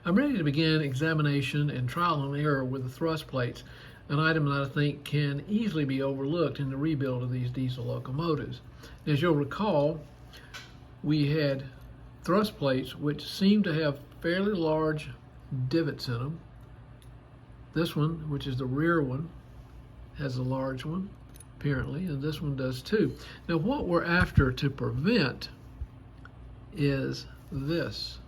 I'm ready to begin examination and trial and error with the thrust plates, an item that I think can easily be overlooked in the rebuild of these diesel locomotives. As you'll recall, we had thrust plates which seem to have fairly large divots in them. This one, which is the rear one, has a large one, apparently, and this one does too. Now what we're after to prevent is this.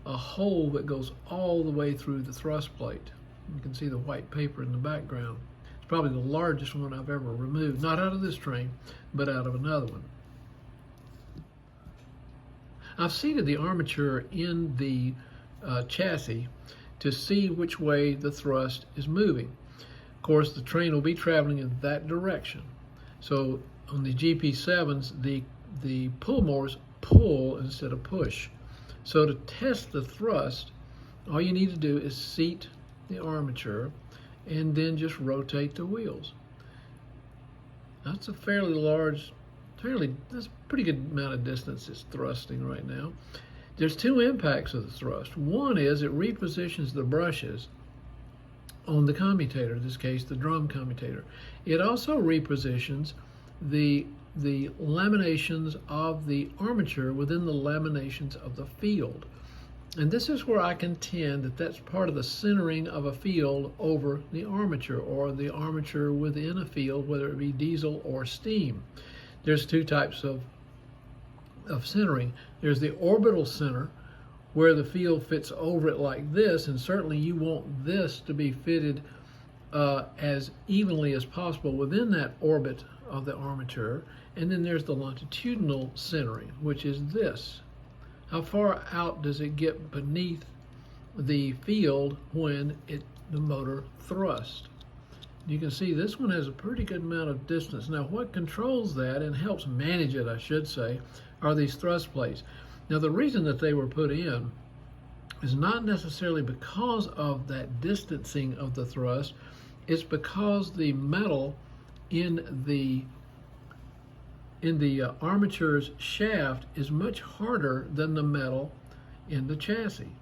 A hole that goes all the way through the thrust plate. You can see the white paper in the background. It's probably the largest one I've ever removed, not out of this train, but out of another one. I've seated the armature in the chassis to see which way the thrust is moving. Of course, the train will be traveling in that direction. So on the GP-7s, the pull motors pull instead of push. So to test the thrust, all you need to do is seat the armature and then just rotate the wheels. That's a fairly large, that's a pretty good amount of distance it's thrusting right now. There's two impacts of the thrust. One is it repositions the brushes on the commutator, in this case the drum commutator. It also repositions the laminations of the armature within the laminations of the field. And this is where I contend that that's part of the centering of a field over the armature, or the armature within a field, whether it be diesel or steam. There's two types of centering. There's the orbital center, where the field fits over it like this, and certainly you want this to be fitted as evenly as possible within that orbit of the armature. And then there's the longitudinal centering, which is this. How far out does it get beneath the field when the motor thrusts? You can see this one has a pretty good amount of distance. Now what controls that and helps manage it, I should say, are these thrust plates. Now the reason that they were put in is not necessarily because of that distancing of the thrust. It's because the metal in the armature's shaft is much harder than the metal in the chassis.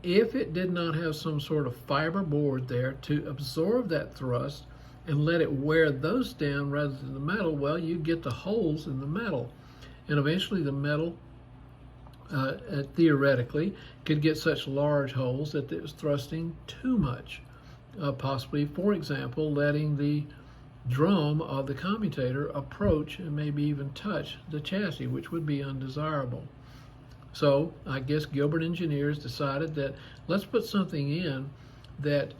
If it did not have some sort of fiber board there to absorb that thrust and let it wear those down rather than the metal, well, you get the holes in the metal. And eventually the metal, theoretically, could get such large holes that it was thrusting too much. Possibly, for example, letting the drum of the commutator approach and maybe even touch the chassis, which would be undesirable. So I guess Gilbert engineers decided that let's put something in that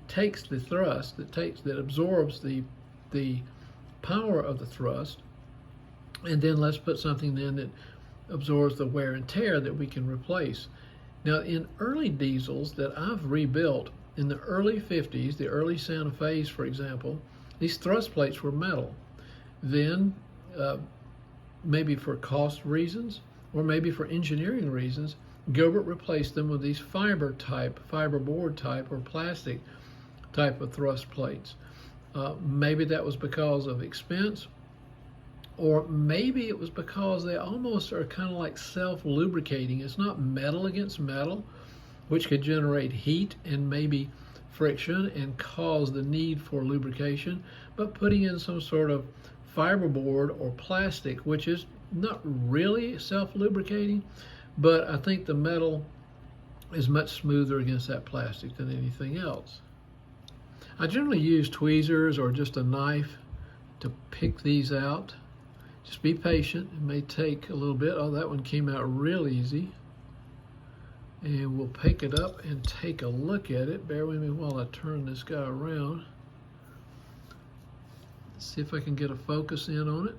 takes the thrust, that absorbs the power of the thrust, and then let's put something in that absorbs the wear and tear that we can replace. Now in early diesels that I've rebuilt in the early 50s, the early Santa Fe's, for example, these thrust plates were metal. Then, maybe for cost reasons, or maybe for engineering reasons, Gilbert replaced them with these fiberboard type, or plastic type of thrust plates. Maybe that was because of expense, or maybe it was because they almost are kind of like self-lubricating. It's not metal against metal, which could generate heat and maybe friction and cause the need for lubrication, but putting in some sort of fiberboard or plastic, which is not really self-lubricating, but I think the metal is much smoother against that plastic than anything else. I generally use tweezers or just a knife to pick these out. Just be patient, it may take a little bit. Oh, that one came out real easy. And we'll pick it up and take a look at it. Bear with me while I turn this guy around. Let's see if I can get a focus in on it.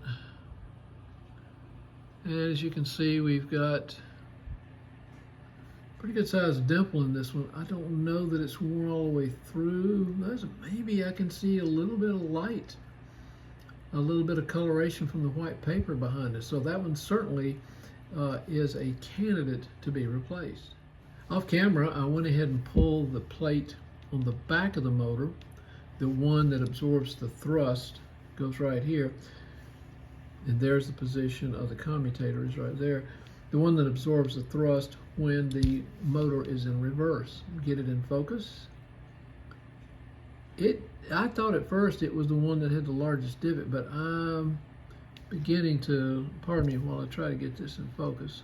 And as you can see, we've got pretty good sized dimple in this one. I don't know that it's worn all the way through. Maybe I can see a little bit of light, a little bit of coloration from the white paper behind it. So that one certainly is a candidate to be replaced. Off camera, I went ahead and pulled the plate on the back of the motor. The one that absorbs the thrust goes right here. And there's the position of the commutator is right there. The one that absorbs the thrust when the motor is in reverse. Get it in focus. I thought at first it was the one that had the largest divot, but I'm beginning to, pardon me while I try to get this in focus.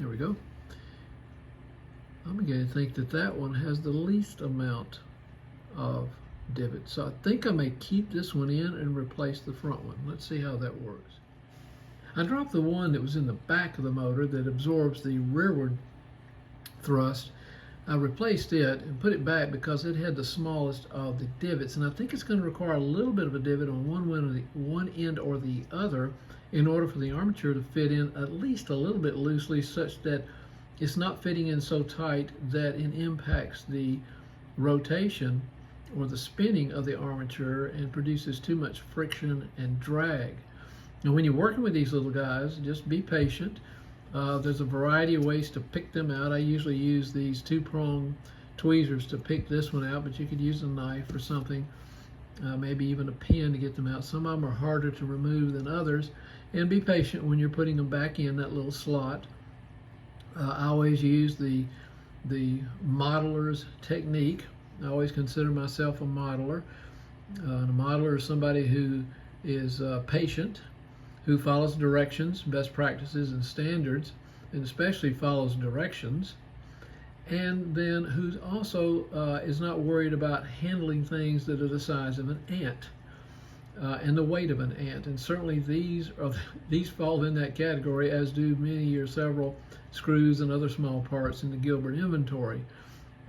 There we go. I'm beginning to think that that one has the least amount of divots. So I think I may keep this one in and replace the front one. Let's see how that works. I dropped the one that was in the back of the motor that absorbs the rearward thrust. I replaced it and put it back because it had the smallest of the divots, and I think it's going to require a little bit of a divot on one end or the other in order for the armature to fit in at least a little bit loosely, such that it's not fitting in so tight that it impacts the rotation or the spinning of the armature and produces too much friction and drag. Now when you're working with these little guys, just be patient. There's a variety of ways to pick them out. I usually use these two-prong tweezers to pick this one out, but you could use a knife or something, maybe even a pen to get them out. Some of them are harder to remove than others, and be patient when you're putting them back in that little slot. I always use the modeler's technique. I always consider myself a modeler. A modeler is somebody who is patient, who follows directions, best practices, and standards, and especially follows directions, and then who also is not worried about handling things that are the size of an ant and the weight of an ant. And certainly these fall in that category, as do many or several screws and other small parts in the Gilbert inventory.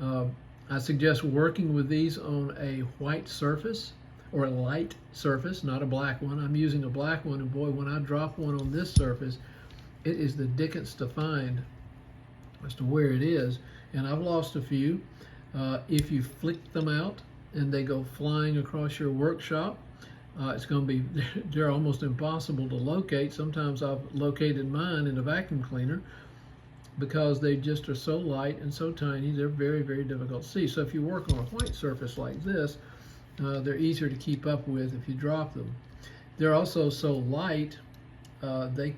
I suggest working with these on a white surface, or a light surface, not a black one. I'm using a black one, and boy, when I drop one on this surface, it is the dickens to find as to where it is, and I've lost a few. If you flick them out and they go flying across your workshop, it's going to be, they're almost impossible to locate. Sometimes I've located mine in a vacuum cleaner because they just are so light and so tiny, they're very, very difficult to see. So if you work on a white surface like this, they're easier to keep up with if you drop them. They're also so light, they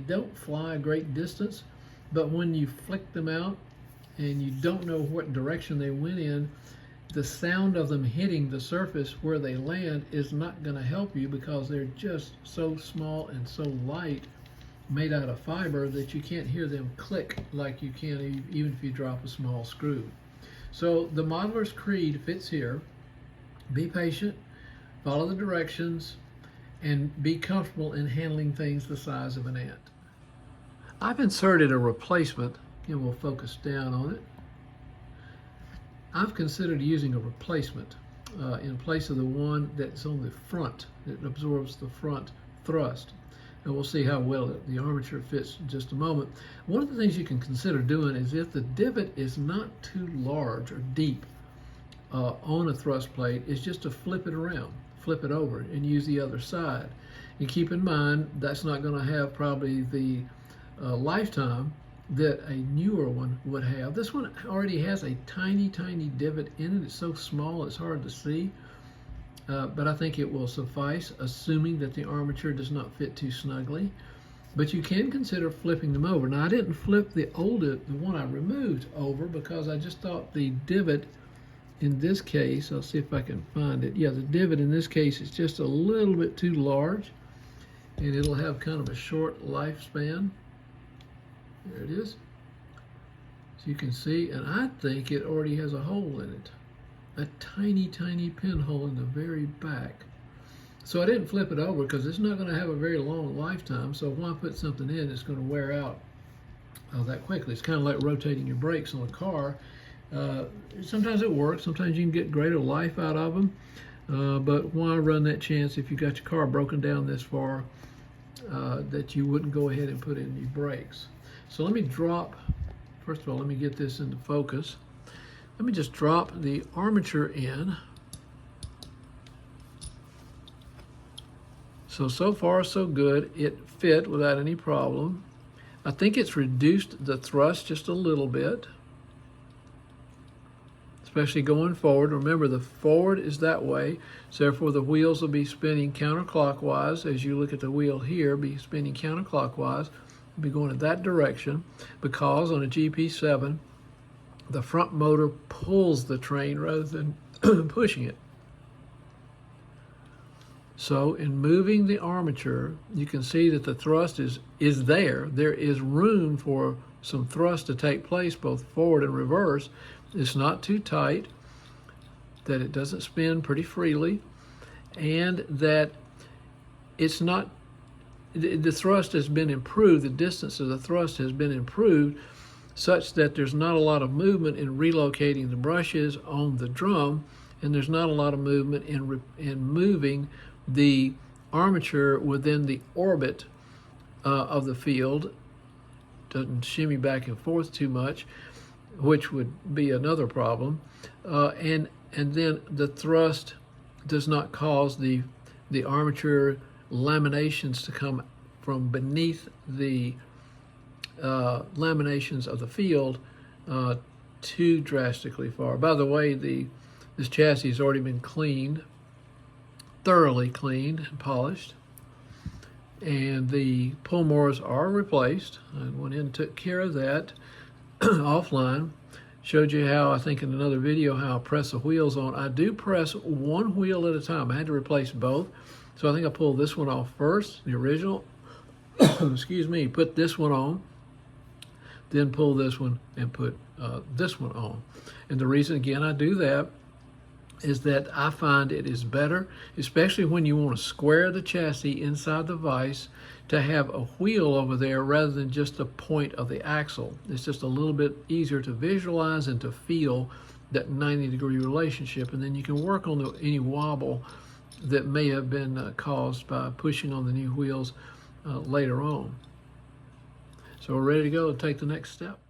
don't fly a great distance, but when you flick them out and you don't know what direction they went in, the sound of them hitting the surface where they land is not going to help you because they're just so small and so light, made out of fiber, that you can't hear them click like you can even if you drop a small screw. So the modeler's creed fits here. Be patient, follow the directions, and be comfortable in handling things the size of an ant. I've inserted a replacement, and we'll focus down on it. I've considered using a replacement in place of the one that's on the front, that absorbs the front thrust. And we'll see how well the armature fits in just a moment. One of the things you can consider doing is, if the divot is not too large or deep on a thrust plate, is just to flip it around, flip it over, and use the other side. And keep in mind, that's not going to have probably the lifetime that a newer one would have. This one already has a tiny, tiny divot in it. It's so small it's hard to see, but I think it will suffice, assuming that the armature does not fit too snugly. But you can consider flipping them over. Now, I didn't flip the one I removed over because I just thought the divot in this case, I'll see if I can find it. Yeah, the divot in this case is just a little bit too large, and it'll have kind of a short lifespan. There it is. So you can see, and I think it already has a hole in it. A tiny, tiny pinhole in the very back. So I didn't flip it over because it's not going to have a very long lifetime. So when I put something in, it's going to wear out that quickly. It's kind of like rotating your brakes on a car. Sometimes it works. Sometimes you can get greater life out of them. But why run that chance if you got your car broken down this far that you wouldn't go ahead and put in your brakes? So let me drop, first of all, let me get this into focus. Let me just drop the armature in. So far so good. It fit without any problem. I think it's reduced the thrust just a little bit, especially going forward. Remember, the forward is that way, so therefore the wheels will be spinning counterclockwise. As you look at the wheel here, be spinning counterclockwise. be going in that direction because on a GP-7, the front motor pulls the train rather than pushing it. So in moving the armature, you can see that the thrust is there. There is room for some thrust to take place both forward and reverse. It's not too tight, that it doesn't spin pretty freely, and that it's not, the thrust has been improved, the distance of the thrust has been improved such that there's not a lot of movement in relocating the brushes on the drum, and there's not a lot of movement in moving the armature within the orbit of the field. Doesn't shimmy back and forth too much, which would be another problem. And then the thrust does not cause the armature laminations to come from beneath the laminations of the field too drastically far. By the way, this chassis has already been cleaned, thoroughly cleaned and polished, and the pull motors are replaced. I went in and took care of that offline. Showed you how, I think in another video, how I press the wheels on. I do press one wheel at a time. I had to replace both. So I think I pulled this one off first, the original. Excuse me, put this one on, then pull this one and put this one on. And the reason, again, I do that is that I find it is better, especially when you want to square the chassis inside the vise, to have a wheel over there rather than just a point of the axle. It's just a little bit easier to visualize and to feel that 90-degree relationship, and then you can work on any wobble that may have been caused by pushing on the new wheels later on. So we're ready to go and take the next step.